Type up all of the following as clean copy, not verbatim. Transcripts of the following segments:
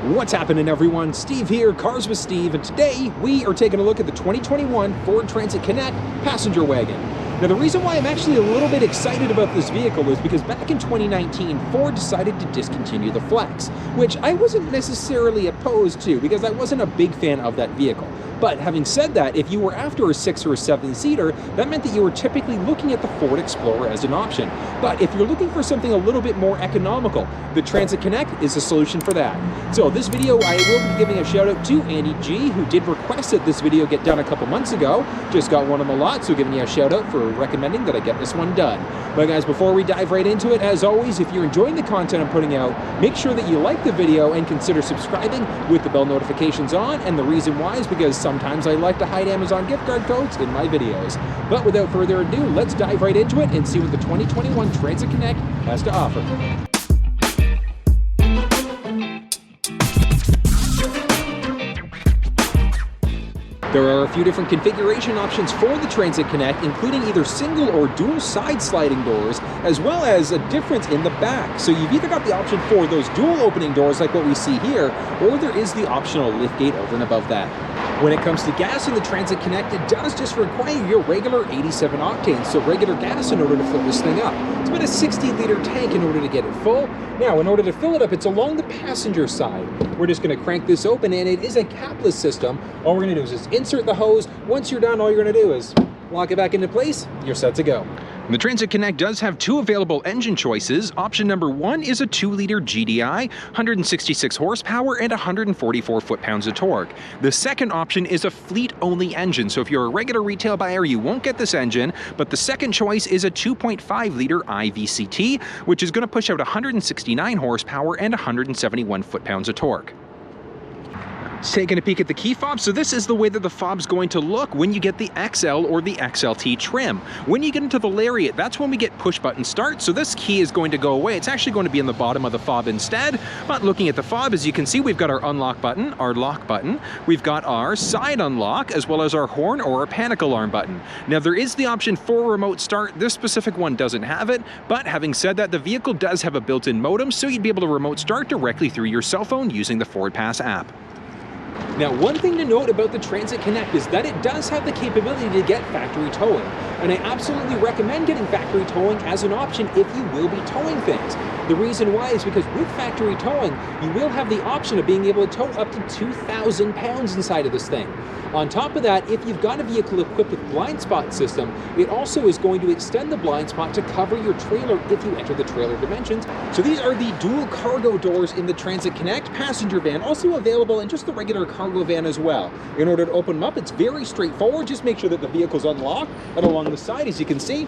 What's happening, everyone? Steve here, Cars with Steve, and today we are taking a look at the 2021 Ford Transit Connect passenger wagon. Now, the reason why I'm actually a little bit excited about this vehicle is because back in 2019, Ford decided to discontinue the Flex, which I wasn't necessarily opposed to because I wasn't a big fan of that vehicle. But having said that, if you were after a 6 or a 7-seater, that meant that you were typically looking at the Ford Explorer as an option. But if you're looking for something a little bit more economical, the Transit Connect is a solution for that. So this video, I will be giving a shout out to Andy G, who did request that this video get done a couple months ago. Just got one on the lot, so giving you a shout out for recommending that I get this one done. But guys, before we dive right into it, as always, if you're enjoying the content I'm putting out, make sure that you like the video and consider subscribing with the bell notifications on. And the reason why is because sometimes I like to hide Amazon gift card codes in my videos. But without further ado, let's dive right into it and see what the 2021 Transit Connect has to offer. There are a few different configuration options for the Transit Connect, including either single or dual side sliding doors, as well as a difference in the back. So you've either got the option for those dual opening doors like what we see here, or there is the optional liftgate over and above that. When it comes to gas in the Transit Connect, it does just require your regular 87 octane, so regular gas in order to fill this thing up. It's about a 60-liter tank in order to get it full. Now, in order to fill it up, it's along the passenger side. We're just going to crank this open, and it is a capless system. All we're going to do is just insert the hose. Once you're done, all you're going to do is lock it back into place. You're set to go. The Transit Connect does have two available engine choices. Option number 1 is a 2-liter GDI, 166 horsepower and 144 foot-pounds of torque. The second option is a fleet-only engine, so if you're a regular retail buyer, you won't get this engine, but the second choice is a 2.5-liter IVCT, which is going to push out 169 horsepower and 171 foot-pounds of torque. Taking a peek at the key fob, so this is the way that the fob's going to look when you get the XL or the XLT trim. When you get into the Lariat, that's when we get push button start, so this key is going to go away. It's actually going to be in the bottom of the fob instead. But looking at the fob, as you can see, we've got our unlock button, our lock button, we've got our side unlock, as well as our horn or our panic alarm button. Now there is the option for remote start. This specific one doesn't have it, but having said that, the vehicle does have a built-in modem, so you'd be able to remote start directly through your cell phone using the Ford Pass app. Now, one thing to note about the Transit Connect is that it does have the capability to get factory towing, and I absolutely recommend getting factory towing as an option if you will be towing things. The reason why is because with factory towing, you will have the option of being able to tow up to 2,000 pounds inside of this thing. On top of that, if you've got a vehicle equipped with blind spot system, it also is going to extend the blind spot to cover your trailer if you enter the trailer dimensions. So these are the dual cargo doors in the Transit Connect passenger van, also available in just the regular cargo van as well. In order to open them up, it's very straightforward. Just make sure that the vehicle's unlocked, and along the side, as you can see,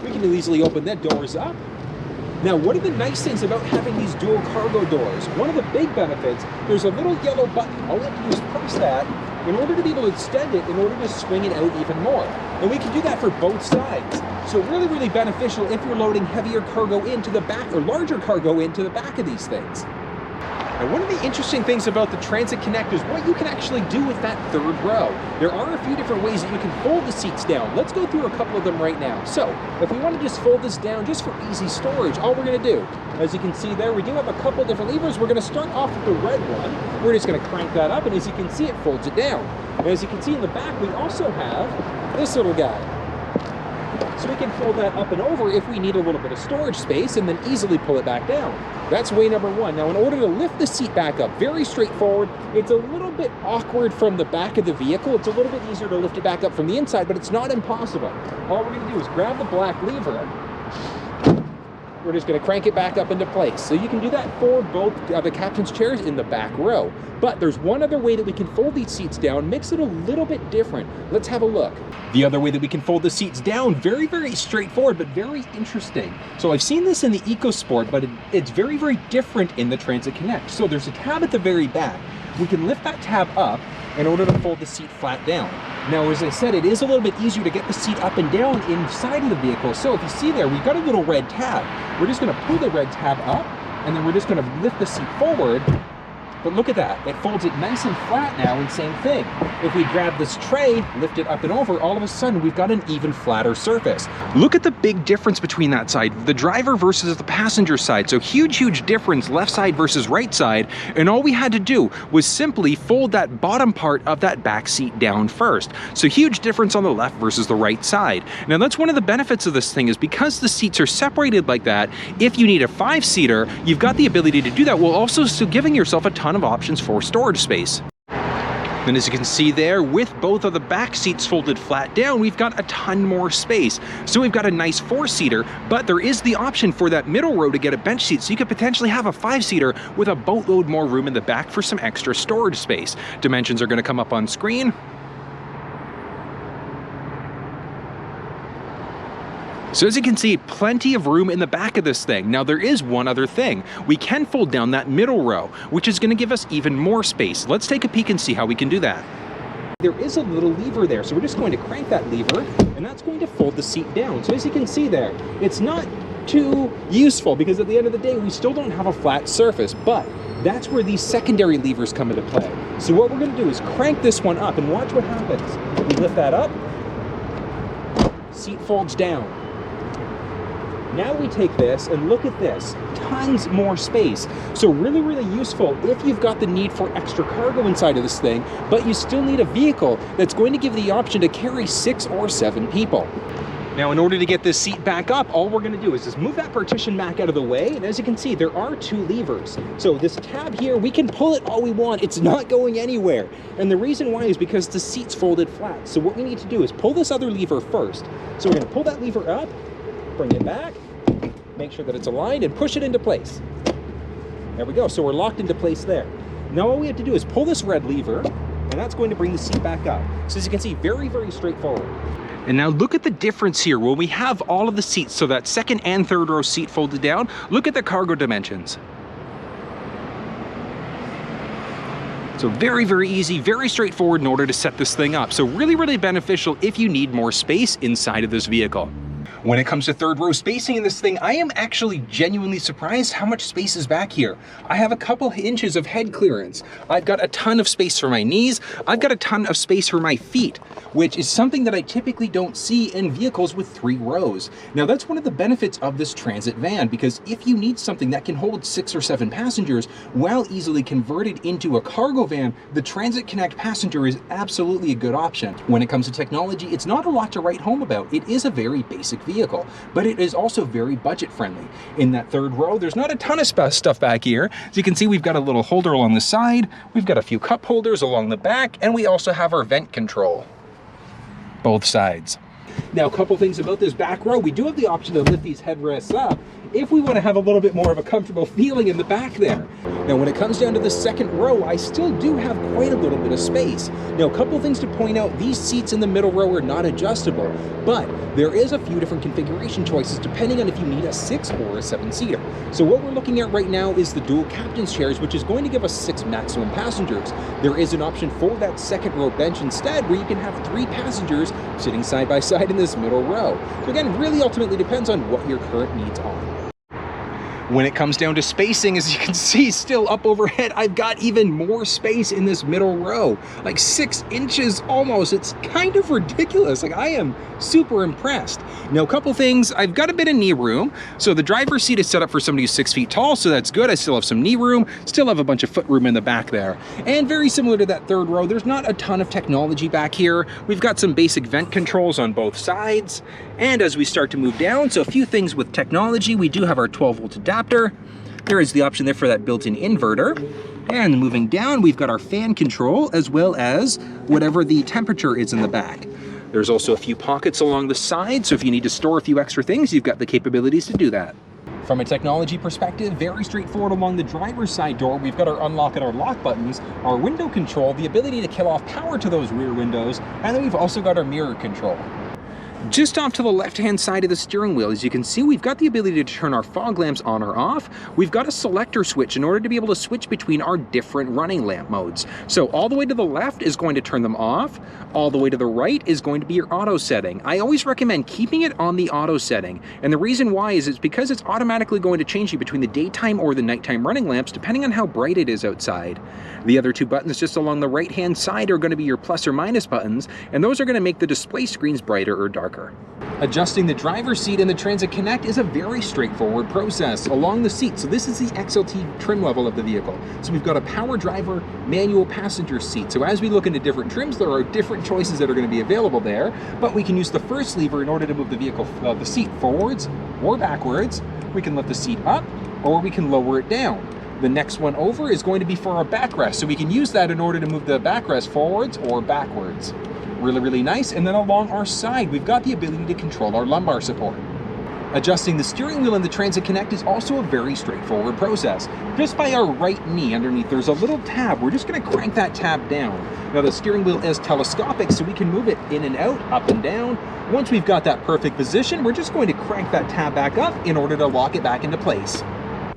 we can easily open that doors up. Now, one of the nice things about having these dual cargo doors, one of the big benefits, there's a little yellow button. All we have to do is press that in order to be able to extend it, in order to swing it out even more. And we can do that for both sides. So really, really beneficial if you're loading heavier cargo into the back or larger cargo into the back of these things. Now, one of the interesting things about the Transit Connect is what you can actually do with that third row. There are a few different ways that you can fold the seats down. Let's go through a couple of them right now. So, if we want to just fold this down just for easy storage, all we're going to do, as you can see there, we do have a couple different levers. We're going to start off with the red one. We're just going to crank that up, and as you can see, it folds it down. And as you can see in the back, we also have this little guy. So we can fold that up and over if we need a little bit of storage space and then easily pull it back down. That's way number 1. Now, in order to lift the seat back up, very straightforward. It's a little bit awkward from the back of the vehicle. It's a little bit easier to lift it back up from the inside, but it's not impossible. All we're going to do is grab the black lever. We're just going to crank it back up into place. So you can do that for both the captain's chairs in the back row. But there's one other way that we can fold these seats down, makes it a little bit different. Let's have a look. The other way that we can fold the seats down, very, very straightforward, but very interesting. So I've seen this in the EcoSport, but it's very, very different in the Transit Connect. So there's a tab at the very back. We can lift that tab up in order to fold the seat flat down. Now, as I said, it is a little bit easier to get the seat up and down inside of the vehicle. So if you see there, we've got a little red tab. We're just going to pull the red tab up, and then we're just going to lift the seat forward But look at that, it folds it nice and flat now, and same thing. If we grab this tray, lift it up and over, all of a sudden we've got an even flatter surface. Look at the big difference between that side, the driver versus the passenger side. So huge difference, left side versus right side. And all we had to do was simply fold that bottom part of that back seat down first. So huge difference on the left versus the right side. Now that's one of the benefits of this thing, is because the seats are separated like that, if you need a 5-seater, you've got the ability to do that, while also still giving yourself a ton of options for storage space. And as you can see there, with both of the back seats folded flat down, we've got a ton more space. So we've got a nice 4-seater, but there is the option for that middle row to get a bench seat, so you could potentially have a 5-seater with a boatload more room in the back for some extra storage space. Dimensions are going to come up on screen. So as you can see, plenty of room in the back of this thing. Now there is one other thing. We can fold down that middle row, which is going to give us even more space. Let's take a peek and see how we can do that. There is a little lever there, so we're just going to crank that lever, and that's going to fold the seat down. So as you can see there, it's not too useful, because at the end of the day, we still don't have a flat surface, but that's where these secondary levers come into play. So what we're going to do is crank this one up, and watch what happens. We lift that up, seat folds down. Now we take this and look at this, tons more space. So really useful if you've got the need for extra cargo inside of this thing, but you still need a vehicle that's going to give the option to carry 6 or 7 people. Now in order to get this seat back up, all we're going to do is just move that partition back out of the way, and as you can see, there are 2 levers. So this tab here, we can pull it all we want, it's not going anywhere. And the reason why is because the seat's folded flat. So what we need to do is pull this other lever first. So we're going to pull that lever up, bring it back, make sure that it's aligned, and push it into place. There we go, so we're locked into place there. Now all we have to do is pull this red lever, and that's going to bring the seat back up. So as you can see, very straightforward. And now look at the difference here. When we have all of the seats, so that second and third row seat folded down, look at the cargo dimensions. So very easy, very straightforward in order to set this thing up. So really beneficial if you need more space inside of this vehicle. When it comes to third row spacing in this thing, I am actually genuinely surprised how much space is back here. I have a couple inches of head clearance. I've got a ton of space for my knees. I've got a ton of space for my feet, which is something that I typically don't see in vehicles with 3 rows. Now that's one of the benefits of this transit van, because if you need something that can hold 6 or 7 passengers while easily converted into a cargo van, the Transit Connect Passenger is absolutely a good option. When it comes to technology, it's not a lot to write home about. It is a very basic vehicle, but it is also very budget friendly. In that third row, there's not a ton of stuff back here. As you can see, we've got a little holder along the side, we've got a few cup holders along the back, and we also have our vent control, both sides. Now, a couple things about this back row. We do have the option to lift these headrests up if we want to have a little bit more of a comfortable feeling in the back there. Now, when it comes down to the second row, I still do have quite a little bit of space. Now, a couple things to point out, these seats in the middle row are not adjustable, but there is a few different configuration choices depending on if you need a 6 or a 7-seater. So what we're looking at right now is the dual captain's chairs, which is going to give us 6 maximum passengers. There is an option for that second row bench instead, where you can have 3 passengers sitting side by side in this middle row. So again, really ultimately depends on what your current needs are. When it comes down to spacing, as you can see, still up overhead, I've got even more space in this middle row, like 6 inches almost. It's kind of ridiculous. Like, I am super impressed. Now, a couple things, I've got a bit of knee room. So the driver's seat is set up for somebody who's 6 feet tall, so that's good. I still have some knee room, still have a bunch of foot room in the back there. And very similar to that third row, there's not a ton of technology back here. We've got some basic vent controls on both sides. And as we start to move down, so a few things with technology, we do have our 12-volt adapter. There is the option there for that built-in inverter. And moving down, we've got our fan control, as well as whatever the temperature is in the back. There's also a few pockets along the side, so if you need to store a few extra things, you've got the capabilities to do that. From a technology perspective, very straightforward along the driver's side door. We've got our unlock and our lock buttons, our window control, the ability to kill off power to those rear windows, and then we've also got our mirror control. Just off to the left-hand side of the steering wheel, as you can see, we've got the ability to turn our fog lamps on or off. We've got a selector switch in order to be able to switch between our different running lamp modes. So all the way to the left is going to turn them off. All the way to the right is going to be your auto setting. I always recommend keeping it on the auto setting. And the reason why is it's because it's automatically going to change you between the daytime or the nighttime running lamps, depending on how bright it is outside. The other two buttons just along the right-hand side are going to be your plus or minus buttons, and those are going to make the display screens brighter or darker. Adjusting the driver's seat in the Transit Connect is a very straightforward process along the seat. So this is the XLT trim level of the vehicle. So we've got a power driver, manual passenger seat. So as we look into different trims, there are different choices that are going to be available there, but we can use the first lever in order to move the seat forwards or backwards. We can lift the seat up, or we can lower it down. The next one over is going to be for our backrest. So we can use that in order to move the backrest forwards or backwards. Really, really nice. And then along our side, we've got the ability to control our lumbar support. Adjusting the steering wheel in the Transit Connect is also a very straightforward process. Just by our right knee underneath, there's a little tab. We're just going to crank that tab down. Now the steering wheel is telescopic, so we can move it in and out, up and down. Once we've got that perfect position, we're just going to crank that tab back up in order to lock it back into place.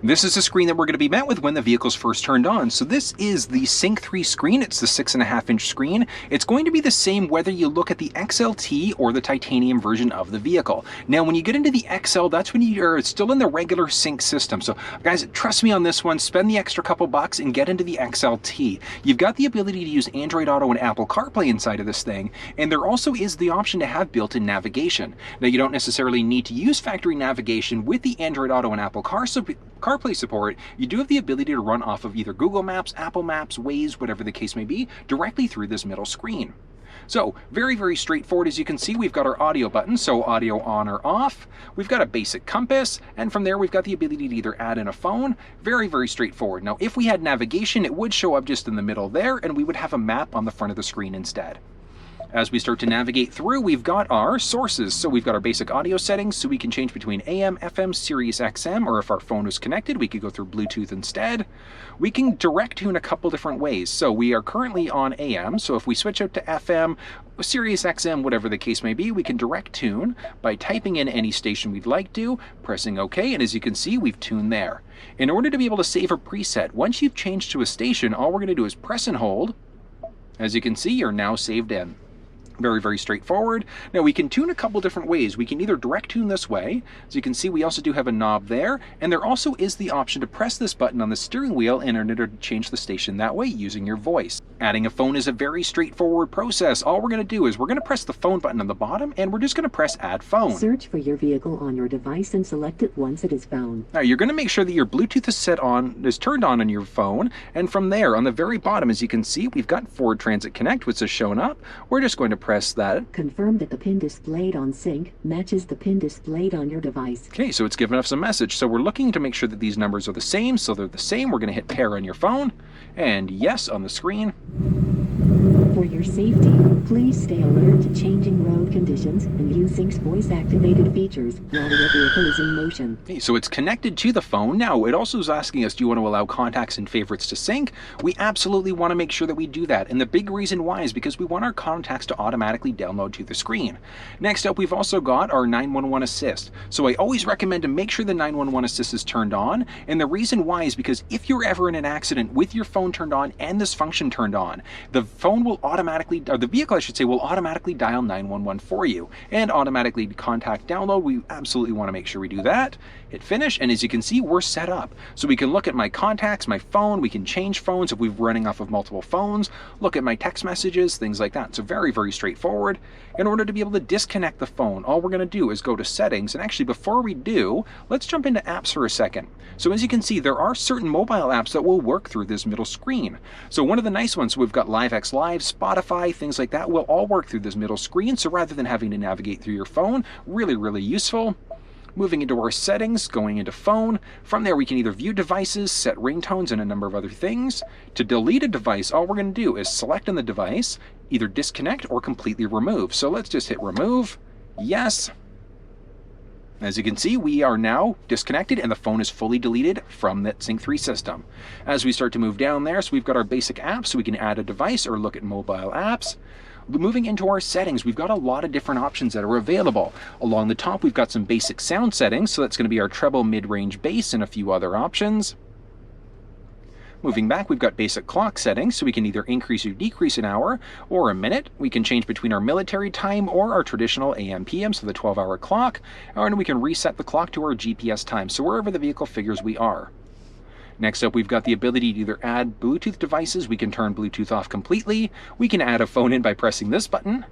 This is the screen that we're going to be met with when the vehicle's first turned on. So this is the Sync 3 screen. It's the 6.5-inch screen. It's going to be the same whether you look at the XLT or the titanium version of the vehicle. Now, when you get into the XL, that's when you're still in the regular Sync system. So guys, trust me on this one, spend the extra couple bucks and get into the XLT. You've got the ability to use Android Auto and Apple CarPlay inside of this thing, and there also is the option to have built-in navigation. Now, you don't necessarily need to use factory navigation with the Android Auto and Apple CarPlay support. You do have the ability to run off of either Google Maps, Apple Maps, Waze, whatever the case may be, directly through this middle screen. So very, very straightforward. As you can see, we've got our audio button, so audio on or off. We've got a basic compass, and from there we've got the ability to either add in a phone. Very, very straightforward. Now, if we had navigation, it would show up just in the middle there, and we would have a map on the front of the screen instead. As we start to navigate through, we've got our sources. So we've got our basic audio settings, so we can change between AM, FM, Sirius XM, or if our phone was connected, we could go through Bluetooth instead. We can direct tune a couple different ways. So we are currently on AM, so if we switch out to FM, Sirius XM, whatever the case may be, we can direct tune by typing in any station we'd like to, pressing OK, and as you can see, we've tuned there. In order to be able to save a preset, once you've changed to a station, all we're going to do is press and hold. As you can see, you're now saved in. Very, very straightforward. Now we can tune a couple different ways. We can either direct tune this way. As you can see, we also do have a knob there, and there also is the option to press this button on the steering wheel in order to change the station that way using your voice. Adding a phone is a very straightforward process. All we're going to do is we're going to press the phone button on the bottom, and we're just going to press add phone. Search for your vehicle on your device and select it once it is found. Now you're going to make sure that your Bluetooth is turned on your phone, and from there on the very bottom, as you can see, we've got Ford Transit Connect, which is shown up. We're just going to press that. Confirm that the pin displayed on Sync matches the pin displayed on your device. Okay, so it's giving us a message. So we're looking to make sure that these numbers are the same. So they're the same. We're going to hit pair on your phone, and yes on the screen. For your safety, please stay alert to changing road conditions and use Sync's voice-activated features while your vehicle is in motion. Okay, so it's connected to the phone. Now, it also is asking us, do you want to allow contacts and favorites to sync? We absolutely want to make sure that we do that. And the big reason why is because we want our contacts to automatically download to the screen. Next up, we've also got our 911 assist. So I always recommend to make sure the 911 assist is turned on. And the reason why is because if you're ever in an accident with your phone turned on and this function turned on, the phone will automatically, or the vehicle I should say, will automatically dial 911 for you and automatically contact download. We absolutely want to make sure we do that. Hit finish, and as you can see, we're set up. So we can look at my contacts, my phone, we can change phones if we're running off of multiple phones, look at my text messages, things like that. So very, very straightforward. In order to be able to disconnect the phone, all we're going to do is go to settings, and actually before we do, let's jump into apps for a second. So as you can see, there are certain mobile apps that will work through this middle screen. So one of the nice ones, we've got LiveX Live, Spotify, things like that will all work through this middle screen. So rather than having to navigate through your phone, really, really useful. Moving into our settings, going into phone. From there, we can either view devices, set ringtones, and a number of other things. To delete a device, all we're going to do is select on the device, either disconnect or completely remove. So let's just hit remove. Yes. As you can see, we are now disconnected and the phone is fully deleted from that Sync 3 system. As we start to move down there, so we've got our basic apps, so we can add a device or look at mobile apps. Moving into our settings, we've got a lot of different options that are available. Along the top, we've got some basic sound settings, so that's going to be our treble, mid-range, bass, and a few other options. Moving back, we've got basic clock settings, so we can either increase or decrease an hour or a minute. We can change between our military time or our traditional AM/PM, so the 12-hour clock, and we can reset the clock to our GPS time, so wherever the vehicle figures we are. Next up, we've got the ability to either add Bluetooth devices. We can turn Bluetooth off completely. We can add a phone in by pressing this button.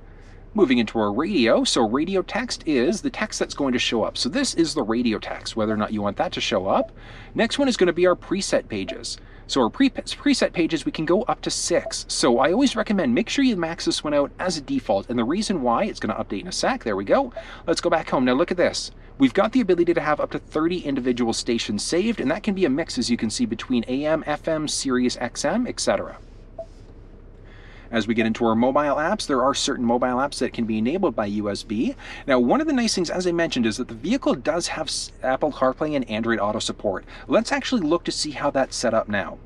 Moving into our radio, so radio text is the text that's going to show up. So this is the radio text, whether or not you want that to show up. Next one is going to be our preset pages. So our preset pages, we can go up to 6. So I always recommend make sure you max this one out as a default. And the reason why, it's going to update in a sec. There we go. Let's go back home. Now look at this. We've got the ability to have up to 30 individual stations saved, and that can be a mix, as you can see, between AM, FM, Sirius XM, etc. As we get into our mobile apps, there are certain mobile apps that can be enabled by USB. Now, one of the nice things, as I mentioned, is that the vehicle does have Apple CarPlay and Android Auto support. Let's actually look to see how that's set up now.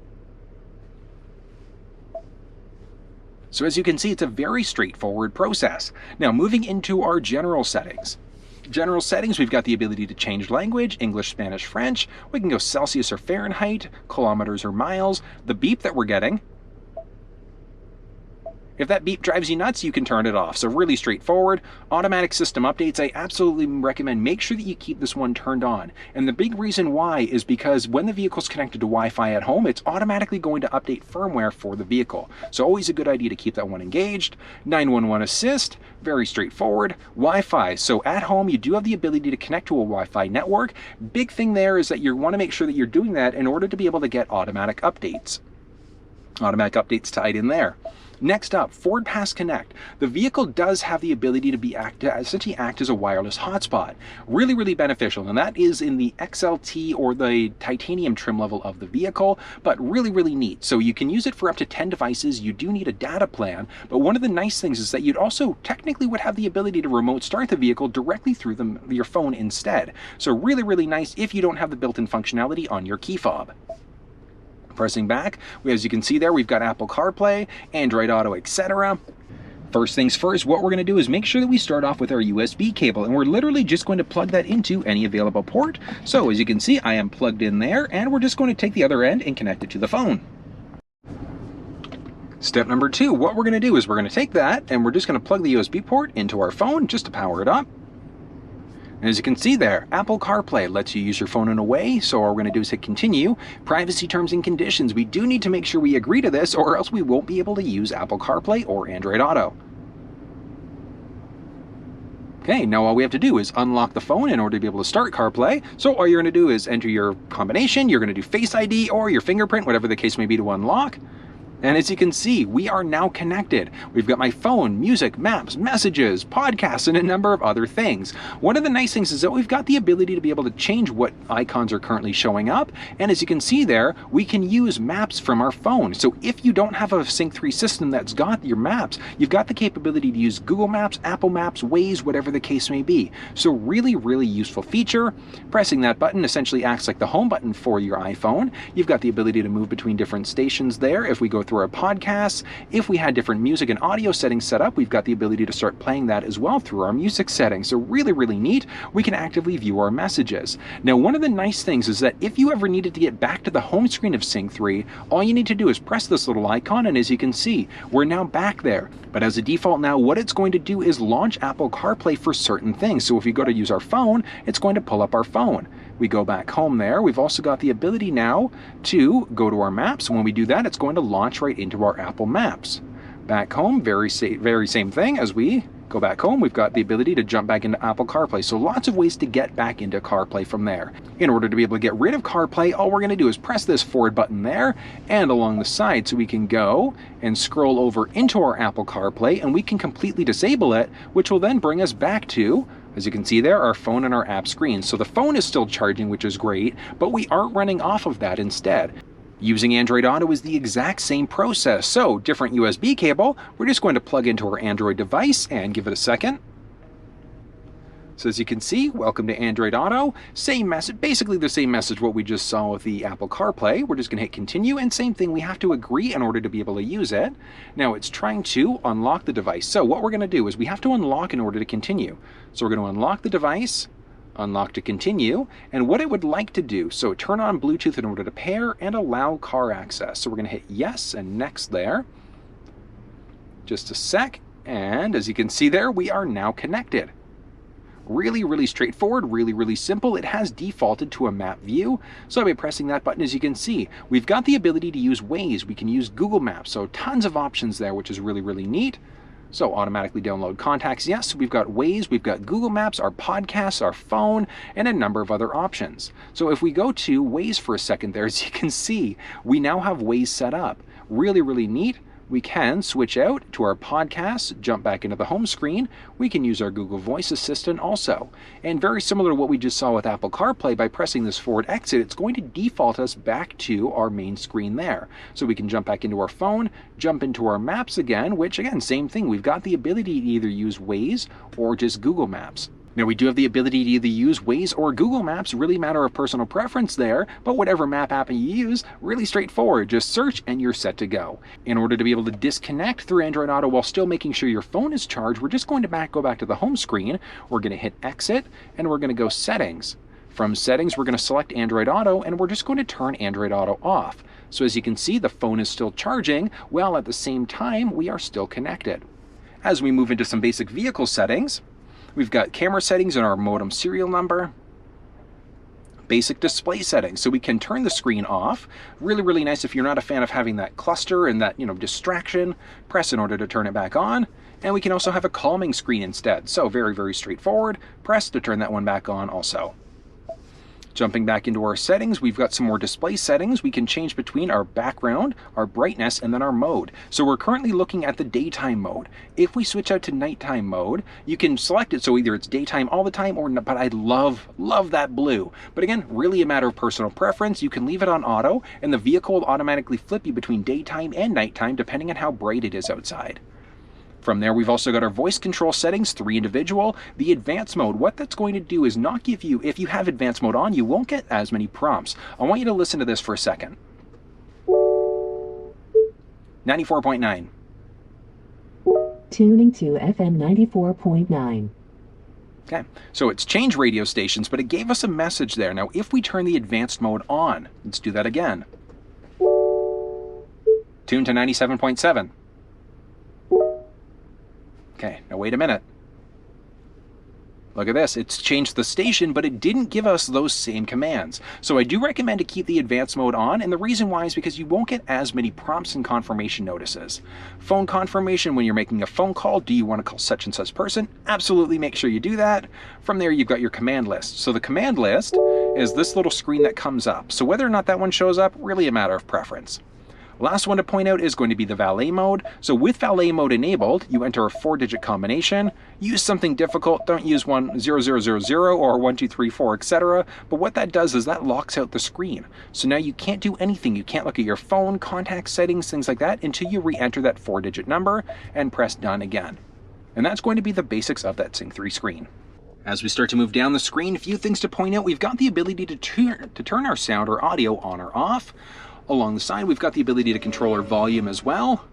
So as you can see, it's a very straightforward process. Now, moving into our general settings. General settings, we've got the ability to change language, English, Spanish, French. We can go Celsius or Fahrenheit, kilometers or miles. The beep that we're getting, if that beep drives you nuts, you can turn it off. So really straightforward. Automatic system updates, I absolutely recommend make sure that you keep this one turned on. And the big reason why is because when the vehicle's connected to Wi-Fi at home, it's automatically going to update firmware for the vehicle. So always a good idea to keep that one engaged. 911 assist, very straightforward. Wi-Fi, so at home you do have the ability to connect to a Wi-Fi network. Big thing there is that you want to make sure that you're doing that in order to be able to get automatic updates. Automatic updates tied in there. Next up, Ford Pass Connect. The vehicle does have the ability to essentially act as a wireless hotspot. Really, really beneficial, and that is in the XLT or the titanium trim level of the vehicle, but really, really neat. So you can use it for up to 10 devices. You do need a data plan, but one of the nice things is that you'd also technically would have the ability to remote start the vehicle directly through your phone instead. So really, really nice if you don't have the built-in functionality on your key fob. Pressing back, as you can see there, we've got Apple CarPlay, Android Auto, etc. First things first, what we're going to do is make sure that we start off with our USB cable, and we're literally just going to plug that into any available port. So as you can see, I am plugged in there, and we're just going to take the other end and connect it to the phone. Step number 2, what we're going to do is we're going to take that, and we're just going to plug the USB port into our phone just to power it up. And as you can see there, Apple CarPlay lets you use your phone in a way, so all we're going to do is hit continue. Privacy terms and conditions, we do need to make sure we agree to this or else we won't be able to use Apple CarPlay or Android Auto. Okay, now all we have to do is unlock the phone in order to be able to start CarPlay. So all you're going to do is enter your combination, you're going to do Face ID or your fingerprint, whatever the case may be to unlock. And as you can see, we are now connected. We've got my phone, music, maps, messages, podcasts, and a number of other things. One of the nice things is that we've got the ability to be able to change what icons are currently showing up. And as you can see there, we can use maps from our phone. So if you don't have a Sync 3 system that's got your maps, you've got the capability to use Google Maps, Apple Maps, Waze, whatever the case may be. So really, really useful feature. Pressing that button essentially acts like the home button for your iPhone. You've got the ability to move between different stations there. If we go through our podcasts, if we had different music and audio settings set up, we've got the ability to start playing that as well through our music settings. So really, really neat. We can actively view our messages. Now, one of the nice things is that if you ever needed to get back to the home screen of Sync 3, all you need to do is press this little icon, and as you can see, we're now back there. But as a default now, what it's going to do is launch Apple CarPlay for certain things. So if we go to use our phone, it's going to pull up our phone. We go back home there. We've also got the ability now to go to our maps. When we do that, it's going to launch right into our Apple Maps. Back home, very same thing. As we go back home, we've got the ability to jump back into Apple CarPlay. So lots of ways to get back into CarPlay from there. In order to be able to get rid of CarPlay, all we're going to do is press this forward button there and along the side, so we can go and scroll over into our Apple CarPlay, and we can completely disable it, which will then bring us back to, as you can see there, our phone and our app screen. So the phone is still charging, which is great, but we aren't running off of that instead. Using Android Auto is the exact same process. So different USB cable, we're just going to plug into our Android device and give it a second. So as you can see, welcome to Android Auto. Same message, basically the same message what we just saw with the Apple CarPlay. We're just going to hit continue, and same thing, we have to agree in order to be able to use it. Now it's trying to unlock the device. So what we're going to do is we have to unlock in order to continue. So we're going to unlock the device, unlock to continue, and what it would like to do. So turn on Bluetooth in order to pair and allow car access. So we're going to hit yes and next there. Just a sec, and as you can see there, we are now connected. Really straightforward, really simple. It has defaulted to a map view. So by pressing that button, as you can see, we've got the ability to use Waze. We can use Google Maps. So tons of options there, which is really neat. So automatically download contacts. Yes, we've got Waze, we've got Google Maps, our podcasts, our phone, and a number of other options. So if we go to Waze for a second there, as you can see, we now have Waze set up. Really neat. We can switch out to our podcasts, jump back into the home screen. We can use our Google Voice Assistant also. And very similar to what we just saw with Apple CarPlay, by pressing this forward exit, it's going to default us back to our main screen there. So we can jump back into our phone, jump into our maps again, which again, same thing. We've got the ability to either use Waze or just Google Maps. Now we do have the ability to either use Waze or Google Maps, really matter of personal preference there, but whatever map app you use, really straightforward. Just search and you're set to go. In order to be able to disconnect through Android Auto while still making sure your phone is charged, we're just going to go back to the home screen. We're going to hit exit and we're going to go settings. From settings, we're going to select Android Auto and we're just going to turn Android Auto off. So as you can see, the phone is still charging, while at the same time, we are still connected. As we move into some basic vehicle settings, we've got camera settings and our modem serial number. Basic display settings, so we can turn the screen off. Really nice if you're not a fan of having that cluster and that, distraction. Press in order to turn it back on. And we can also have a calming screen instead. So very straightforward. Press to turn that one back on also. Jumping back into our settings, we've got some more display settings. We can change between our background, our brightness, and then our mode. So we're currently looking at the daytime mode. If we switch out to nighttime mode, you can select it so either it's daytime all the time or not, but I love that blue. But again, really a matter of personal preference. You can leave it on auto and the vehicle will automatically flip you between daytime and nighttime depending on how bright it is outside. From there, we've also got our voice control settings, 3 individual. The advanced mode, what that's going to do is not give you, if you have advanced mode on, you won't get as many prompts. I want you to listen to this for a second. 94.9. Tuning to FM 94.9. Okay, so it's changed radio stations, but it gave us a message there. Now, if we turn the advanced mode on, let's do that again. Tune to 97.7. Okay, now wait a minute. Look at this, it's changed the station, but it didn't give us those same commands. So I do recommend to keep the advanced mode on, and the reason why is because you won't get as many prompts and confirmation notices. Phone confirmation, when you're making a phone call, do you want to call such and such person? Absolutely make sure you do that. From there, you've got your command list. So the command list is this little screen that comes up. So whether or not that one shows up, really a matter of preference. Last one to point out is going to be the valet mode. So with valet mode enabled, you enter a 4-digit combination. Use something difficult. Don't use 1000 or 1234, etc. But what that does is that locks out the screen. So now you can't do anything. You can't look at your phone, contact settings, things like that until you re-enter that 4-digit number and press done again. And that's going to be the basics of that Sync 3 screen. As we start to move down the screen, a few things to point out. We've got the ability to turn our sound or audio on or off. Along the side, we've got the ability to control our volume as well.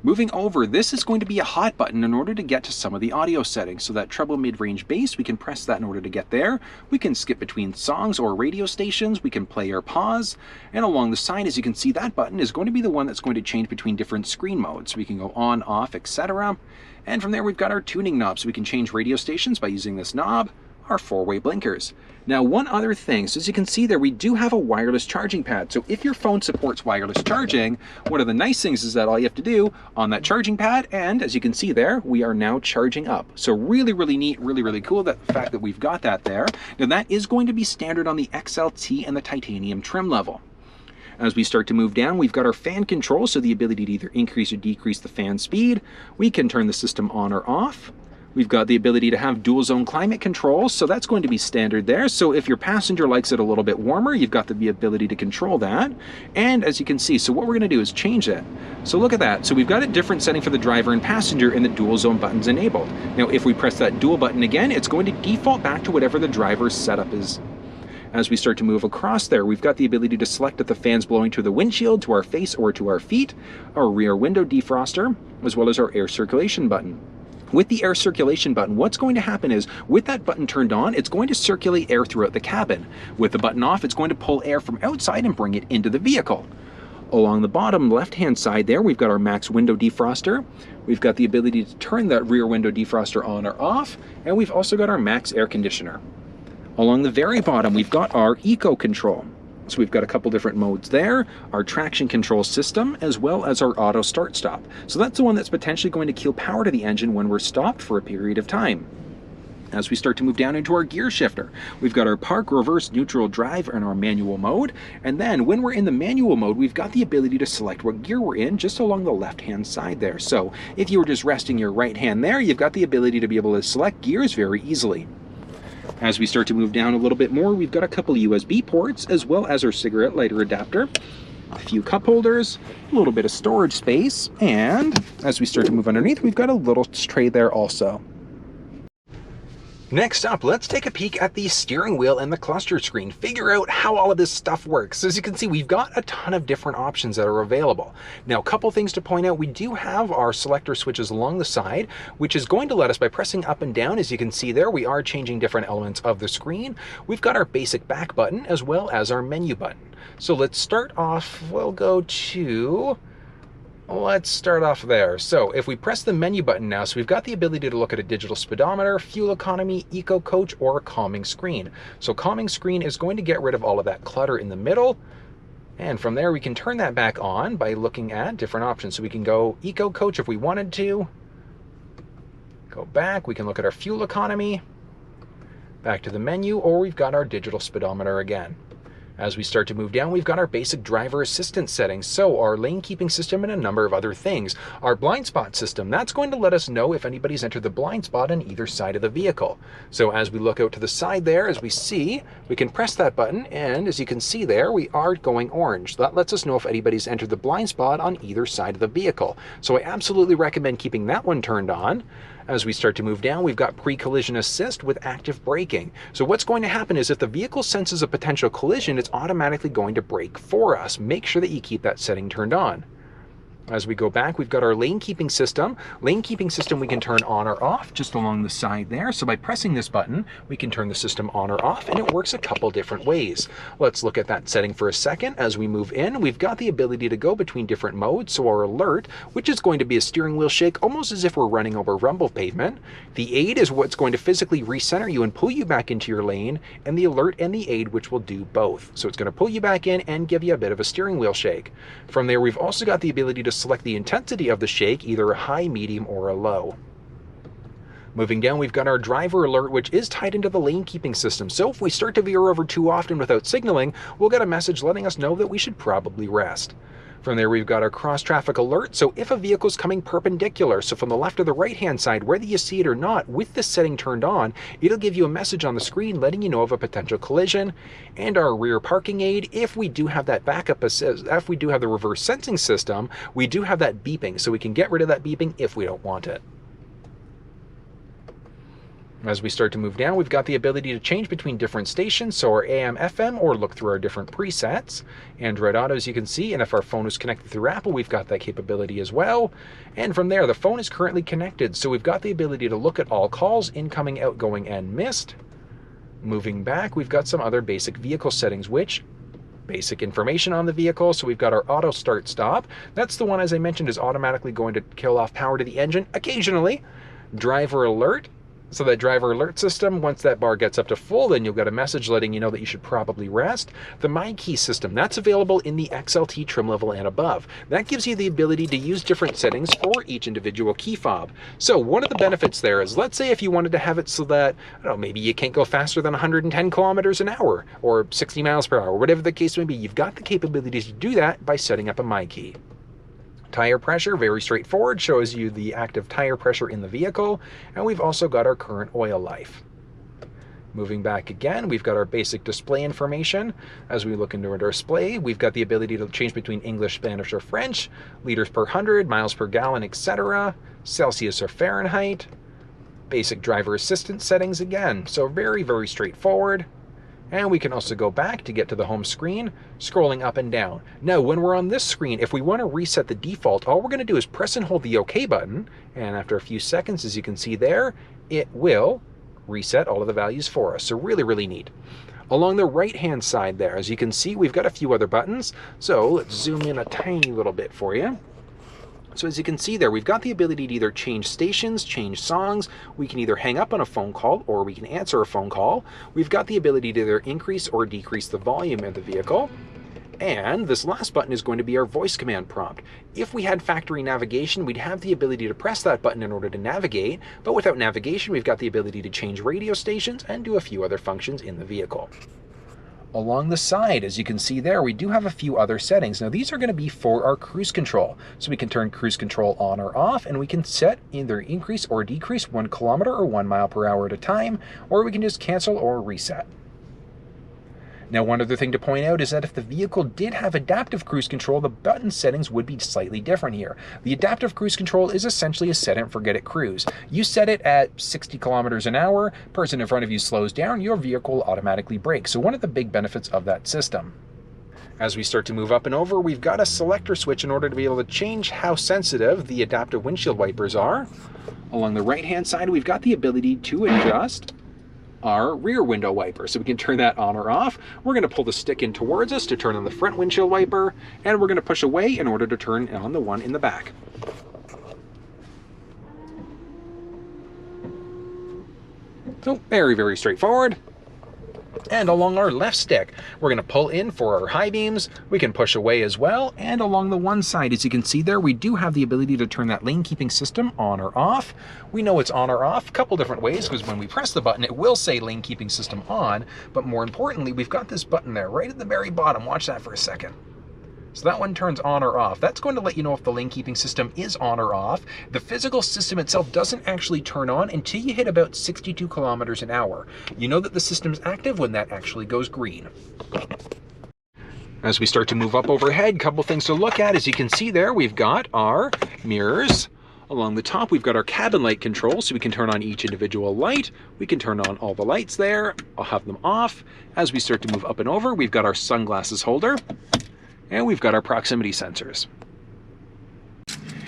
Moving over, this is going to be a hot button in order to get to some of the audio settings. So that treble mid-range bass, we can press that in order to get there. We can skip between songs or radio stations. We can play or pause. And along the side, as you can see, that button is going to be the one that's going to change between different screen modes. We can go on, off, etc. And from there, we've got our tuning knob. So we can change radio stations by using this knob. Our 4-way blinkers. Now, one other thing, so as you can see there, we do have a wireless charging pad. So if your phone supports wireless charging, one of the nice things is that all you have to do on that charging pad, and as you can see there, we are now charging up. So really neat, really cool, that the fact that we've got that there. Now that is going to be standard on the XLT and the titanium trim level. As we start to move down, we've got our fan control, so the ability to either increase or decrease the fan speed. We can turn the system on or off. We've got the ability to have dual zone climate control, so that's going to be standard there. So if your passenger likes it a little bit warmer, you've got the ability to control that. And as you can see, so what we're going to do is change it. So look at that. So we've got a different setting for the driver and passenger, and the dual zone button's enabled. Now if we press that dual button again, it's going to default back to whatever the driver's setup is. As we start to move across there, we've got the ability to select if the fan's blowing to the windshield, to our face, or to our feet, our rear window defroster, as well as our air circulation button. With the air circulation button, what's going to happen is, with that button turned on, it's going to circulate air throughout the cabin. With the button off, it's going to pull air from outside and bring it into the vehicle. Along the bottom left-hand side there, we've got our max window defroster. We've got the ability to turn that rear window defroster on or off, and we've also got our max air conditioner. Along the very bottom, we've got our eco control. So we've got a couple different modes there, our traction control system, as well as our auto start stop. So that's the one that's potentially going to kill power to the engine when we're stopped for a period of time. As we start to move down into our gear shifter, we've got our park, reverse, neutral, drive, and our manual mode. And then when we're in the manual mode, we've got the ability to select what gear we're in just along the left-hand side there. So if you were just resting your right hand there, you've got the ability to be able to select gears very easily. As we start to move down a little bit more, we've got a couple USB ports, as well as our cigarette lighter adapter, a few cup holders, a little bit of storage space, and as we start to move underneath, we've got a little tray there also. Next up, let's take a peek at the steering wheel and the cluster screen, figure out how all of this stuff works. As you can see, we've got a ton of different options that are available. Now, a couple things to point out, we do have our selector switches along the side, which is going to let us, by pressing up and down, as you can see there, we are changing different elements of the screen. We've got our basic back button, as well as our menu button. So let's start off, let's start off there. So if we press the menu button now, so we've got the ability to look at a digital speedometer, fuel economy, eco coach, or a calming screen. So calming screen is going to get rid of all of that clutter in the middle. And from there, we can turn that back on by looking at different options. So we can go eco coach if we wanted to. Go back, we can look at our fuel economy, back to the menu, or we've got our digital speedometer again. As we start to move down, we've got our basic driver assistance settings, so our lane keeping system and a number of other things. Our blind spot system, that's going to let us know if anybody's entered the blind spot on either side of the vehicle. So as we look out to the side there, as we see, we can press that button, and as you can see there, we are going orange. That lets us know if anybody's entered the blind spot on either side of the vehicle. So I absolutely recommend keeping that one turned on. As we start to move down, we've got pre-collision assist with active braking. So what's going to happen is if the vehicle senses a potential collision, it's automatically going to brake for us. Make sure that you keep that setting turned on. As we go back, we've got our lane keeping system. Lane keeping system we can turn on or off just along the side there. So by pressing this button, we can turn the system on or off, and it works a couple different ways. Let's look at that setting for a second. As we move in, we've got the ability to go between different modes. So our alert, which is going to be a steering wheel shake, almost as if we're running over rumble pavement. The aid is what's going to physically recenter you and pull you back into your lane, and the alert and the aid, which will do both. So it's going to pull you back in and give you a bit of a steering wheel shake. From there, we've also got the ability to select the intensity of the shake, either a high, medium, or a low. Moving down, we've got our driver alert, which is tied into the lane keeping system. So if we start to veer over too often without signaling, we'll get a message letting us know that we should probably rest. From there, we've got our cross traffic alert. So if a vehicle is coming perpendicular, so from the left or the right hand side, whether you see it or not, with this setting turned on, it'll give you a message on the screen letting you know of a potential collision. And our rear parking aid, if we do have that backup assist, if we do have the reverse sensing system, we do have that beeping, so we can get rid of that beeping if we don't want it. As we start to move down, we've got the ability to change between different stations, so our AM, FM, or look through our different presets. Android Auto, as you can see, and if our phone is connected through Apple, we've got that capability as well. And from there, the phone is currently connected, so we've got the ability to look at all calls, incoming, outgoing, and missed. Moving back, we've got some other basic vehicle settings, which basic information on the vehicle. So we've got our auto start stop. That's the one, as I mentioned, is automatically going to kill off power to the engine occasionally. Driver alert. So that driver alert system, once that bar gets up to full, then you'll get a message letting you know that you should probably rest. The My Key system, that's available in the XLT trim level and above. That gives you the ability to use different settings for each individual key fob. So one of the benefits there is, let's say if you wanted to have it so that, I don't know, maybe you can't go faster than 110 kilometers an hour or 60 miles per hour, whatever the case may be, you've got the capability to do that by setting up a My Key. Tire pressure, very straightforward, shows you the active tire pressure in the vehicle, and we've also got our current oil life. Moving back again, we've got our basic display information. As we look into our display, we've got the ability to change between English, Spanish, or French, liters per 100, miles per gallon, etc., Celsius or Fahrenheit, basic driver assistance settings again. So very, very straightforward. And we can also go back to get to the home screen, scrolling up and down. Now, when we're on this screen, if we want to reset the default, all we're going to do is press and hold the OK button. And after a few seconds, as you can see there, it will reset all of the values for us. So really, really neat. Along the right-hand side there, as you can see, we've got a few other buttons. So let's zoom in a tiny little bit for you. So as you can see there, we've got the ability to either change stations, change songs. We can either hang up on a phone call or we can answer a phone call. We've got the ability to either increase or decrease the volume of the vehicle. And this last button is going to be our voice command prompt. If we had factory navigation, we'd have the ability to press that button in order to navigate, but without navigation, we've got the ability to change radio stations and do a few other functions in the vehicle. Along the side, as you can see there, we do have a few other settings. Now these are going to be for our cruise control. So we can turn cruise control on or off, and we can set either increase or decrease 1 kilometer or 1 mile per hour at a time, or we can just cancel or reset. Now, one other thing to point out is that if the vehicle did have adaptive cruise control, the button settings would be slightly different here. The adaptive cruise control is essentially a set it and forget it cruise. You set it at 60 kilometers an hour, person in front of you slows down, your vehicle will automatically brake. So one of the big benefits of that system. As we start to move up and over, we've got a selector switch in order to be able to change how sensitive the adaptive windshield wipers are. Along the right-hand side, we've got the ability to adjust our rear window wiper. So we can turn that on or off. We're going to pull the stick in towards us to turn on the front windshield wiper, and we're going to push away in order to turn on the one in the back. So very, very straightforward. And along our left stick, we're going to pull in for our high beams. We can push away as well. And along the one side, as you can see there, we do have the ability to turn that lane keeping system on or off. We know it's on or off a couple different ways, because when we press the button, it will say lane keeping system on. But more importantly, we've got this button there right at the very bottom. Watch that for a second. So that one turns on or off. That's going to let you know if the lane keeping system is on or off. The physical system itself doesn't actually turn on until you hit about 62 kilometers an hour. You know that the system's active when that actually goes green. As we start to move up overhead, a couple things to look at. As you can see there, we've got our mirrors. Along the top, we've got our cabin light control, so we can turn on each individual light. We can turn on all the lights there. I'll have them off. As we start to move up and over, we've got our sunglasses holder. And we've got our proximity sensors.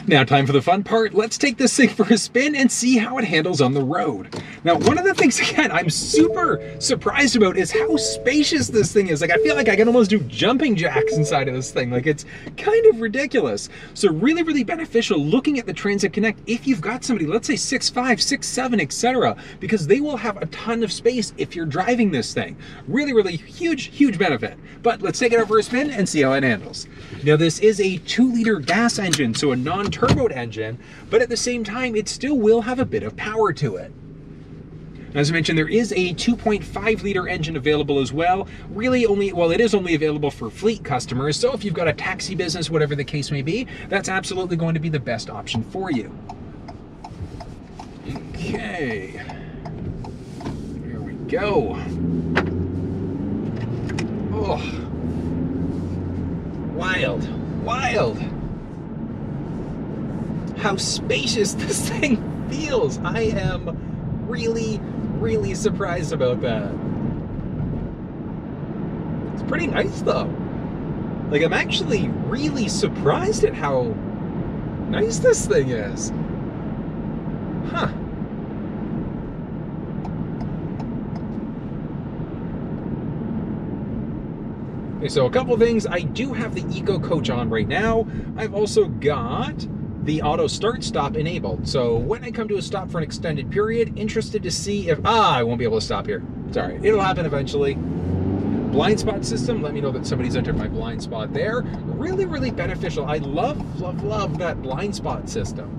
Now, time for the fun part. Let's take this thing for a spin and see how it handles on the road. Now, one of the things, again, I'm super surprised about is how spacious this thing is. Like, I feel like I can almost do jumping jacks inside of this thing. Like, it's kind of ridiculous. So really, really beneficial looking at the Transit Connect if you've got somebody, let's say 6'5", 6'7", etc., because they will have a ton of space if you're driving this thing. Really, really huge, huge benefit. But let's take it out for a spin and see how it handles. Now, this is a 2-liter gas engine, so a non-turboed engine, but at the same time, it still will have a bit of power to it. As I mentioned, there is a 2.5-liter engine available as well. Really only, well, it is only available for fleet customers, so if you've got a taxi business, whatever the case may be, that's absolutely going to be the best option for you. Okay. Here we go. Oh. Wild, wild. How spacious this thing feels. I am really, really surprised about that. It's pretty nice though. Like, I'm actually really surprised at how nice this thing is. Huh. Okay, so a couple things. I do have the Eco Coach on right now. I've also got the auto start stop enabled. So when I come to a stop for an extended period, interested to see if, I won't be able to stop here. It's all right, it'll happen eventually. Blind spot system, let me know that somebody's entered my blind spot there. Really, really beneficial. I love, love, love that blind spot system.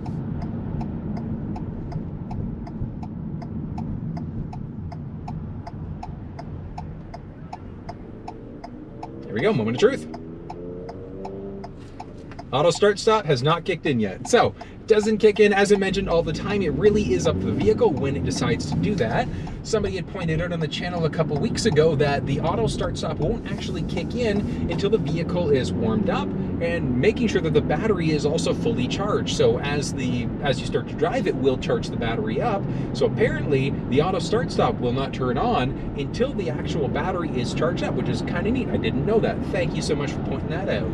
Here we go, moment of truth. Auto start stop has not kicked in yet. So doesn't kick in, as I mentioned, all the time. It really is up to the vehicle when it decides to do that. Somebody had pointed out on the channel a couple weeks ago that the auto start stop won't actually kick in until the vehicle is warmed up and making sure that the battery is also fully charged. So as you start to drive, it will charge the battery up. So apparently the auto start stop will not turn on until the actual battery is charged up, which is kind of neat. I didn't know that. Thank you so much for pointing that out.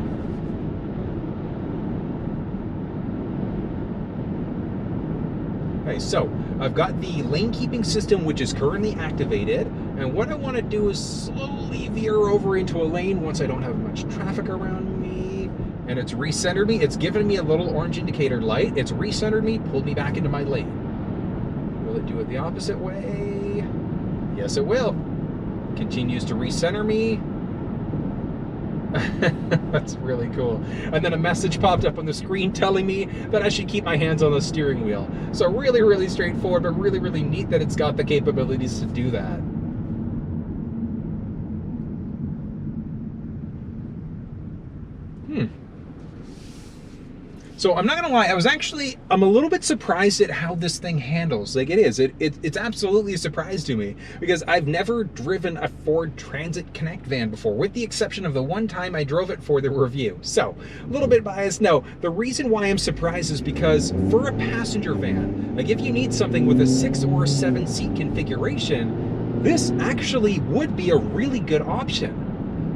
Okay, so I've got the lane keeping system, which is currently activated, and what I want to do is slowly veer over into a lane once I don't have much traffic around me, and it's recentered me. It's given me a little orange indicator light. It's recentered me, pulled me back into my lane. Will it do it the opposite way? Yes, it will. Continues to recenter me. That's really cool. And then a message popped up on the screen telling me that I should keep my hands on the steering wheel. So really, really straightforward, but really, really neat that it's got the capabilities to do that. So I'm not gonna lie, I'm a little bit surprised at how this thing handles. Like it's absolutely a surprise to me, because I've never driven a Ford Transit Connect van before, with the exception of the one time I drove it for the review. So a little bit biased. No, the reason why I'm surprised is because for a passenger van, like if you need something with a 6 or 7 seat configuration, this actually would be a really good option.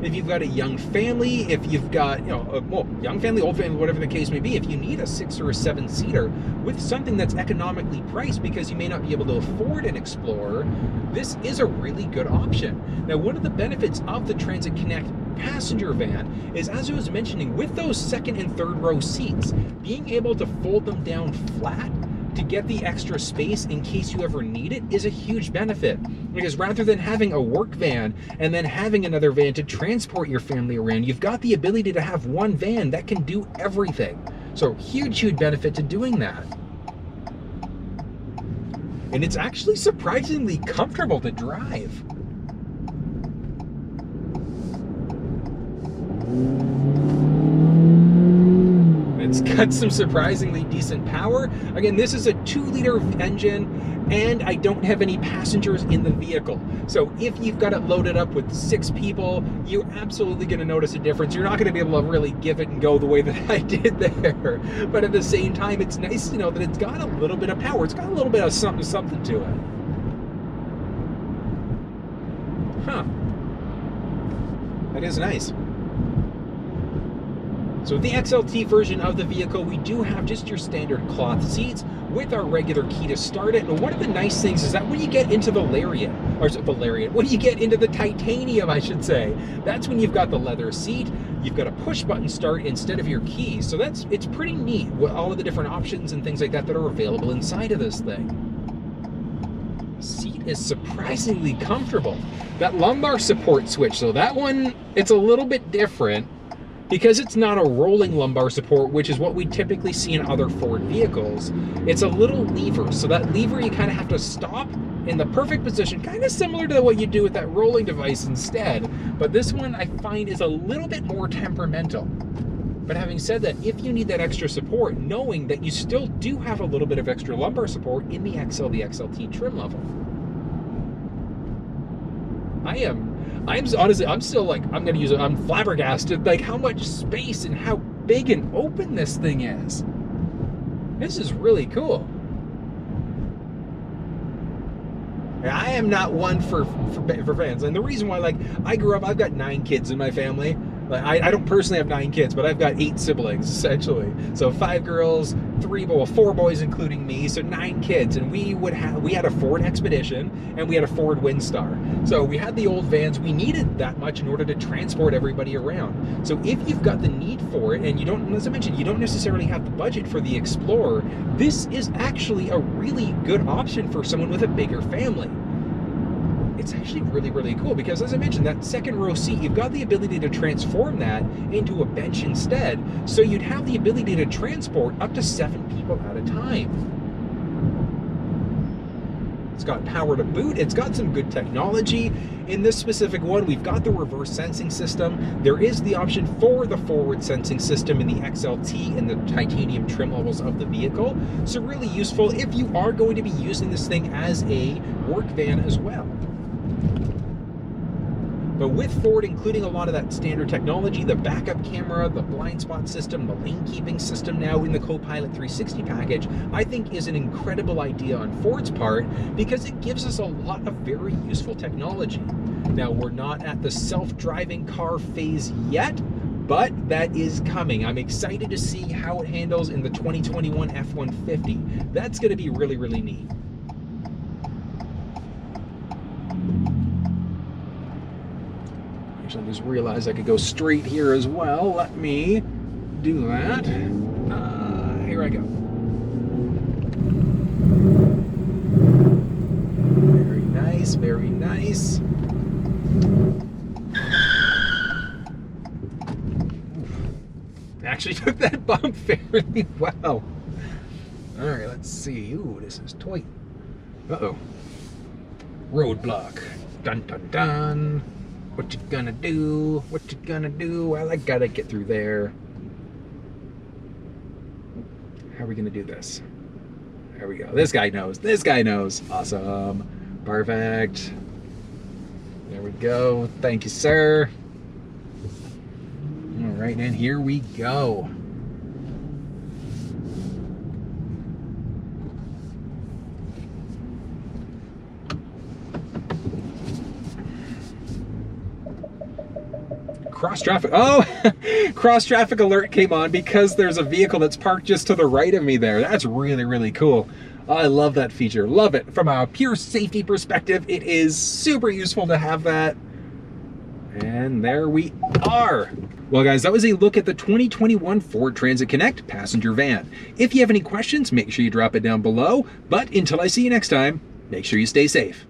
If you've got a young family, if you've got, young family, old family, whatever the case may be, if you need a 6 or a 7 seater with something that's economically priced because you may not be able to afford an Explorer, this is a really good option. Now, one of the benefits of the Transit Connect passenger van is, as I was mentioning, with those second and third row seats, being able to fold them down flat to get the extra space in case you ever need it is a huge benefit. Because rather than having a work van and then having another van to transport your family around, you've got the ability to have one van that can do everything. So huge, huge benefit to doing that. And it's actually surprisingly comfortable to drive. It's got some surprisingly decent power. Again, this is a 2-liter engine, and I don't have any passengers in the vehicle. So if you've got it loaded up with 6 people, you're absolutely going to notice a difference. You're not going to be able to really give it and go the way that I did there. But at the same time, it's nice to know that it's got a little bit of power. It's got a little bit of something to it. Huh. That is nice. So with the XLT version of the vehicle, we do have just your standard cloth seats with our regular key to start it. And one of the nice things is that when you get into the when you get into the titanium, I should say, that's when you've got the leather seat. You've got a push button start instead of your keys. So it's pretty neat with all of the different options and things like that that are available inside of this thing. Seat is surprisingly comfortable. That lumbar support switch, so that one, it's a little bit different, because it's not a rolling lumbar support, which is what we typically see in other Ford vehicles. It's a little lever, so that lever you kind of have to stop in the perfect position, kind of similar to what you do with that rolling device instead. But this one I find is a little bit more temperamental. But having said that, if you need that extra support, knowing that you still do have a little bit of extra lumbar support in the XLT trim level. I'm still like, I'm flabbergasted, like how much space and how big and open this thing is. This is really cool. I am not one for fans, and the reason why, like, I've got 9 kids in my family. Like, I don't personally have 9 kids, but I've got 8 siblings, essentially. So 5 girls, 4 boys, including me, so 9 kids. And we had a Ford Expedition, and we had a Ford Windstar. So we had the old vans. We needed that much in order to transport everybody around. So if you've got the need for it, and you don't, as I mentioned, you don't necessarily have the budget for the Explorer, this is actually a really good option for someone with a bigger family. It's actually really, really cool because, as I mentioned, that second row seat, you've got the ability to transform that into a bench instead. So you'd have the ability to transport up to 7 people at a time. It's got power to boot. It's got some good technology. In this specific one, we've got the reverse sensing system. There is the option for the forward sensing system in the XLT and the titanium trim levels of the vehicle. So really useful if you are going to be using this thing as a work van as well. But with Ford including a lot of that standard technology, the backup camera, the blind spot system, the lane keeping system now in the Co-Pilot 360 package, I think is an incredible idea on Ford's part because it gives us a lot of very useful technology. Now, we're not at the self-driving car phase yet, but that is coming. I'm excited to see how it handles in the 2021 F-150. That's going to be really, really neat. I just realized I could go straight here as well. Let me do that. Here I go. Very nice, very nice. Actually took that bump fairly well. All right, let's see. Ooh, this is tight. Uh-oh. Roadblock. Dun, dun, dun. What you gonna do? What you gonna do? Well, I gotta get through there. How are we gonna do this? There we go. This guy knows. This guy knows. Awesome. Perfect. There we go. Thank you, sir. All right, and here we go. Cross traffic. Oh, cross traffic alert came on because there's a vehicle that's parked just to the right of me there. That's really, really cool. I love that feature. Love it. From a pure safety perspective, it is super useful to have that. And there we are. Well, guys, that was a look at the 2021 Ford Transit Connect passenger van. If you have any questions, make sure you drop it down below. But until I see you next time, make sure you stay safe.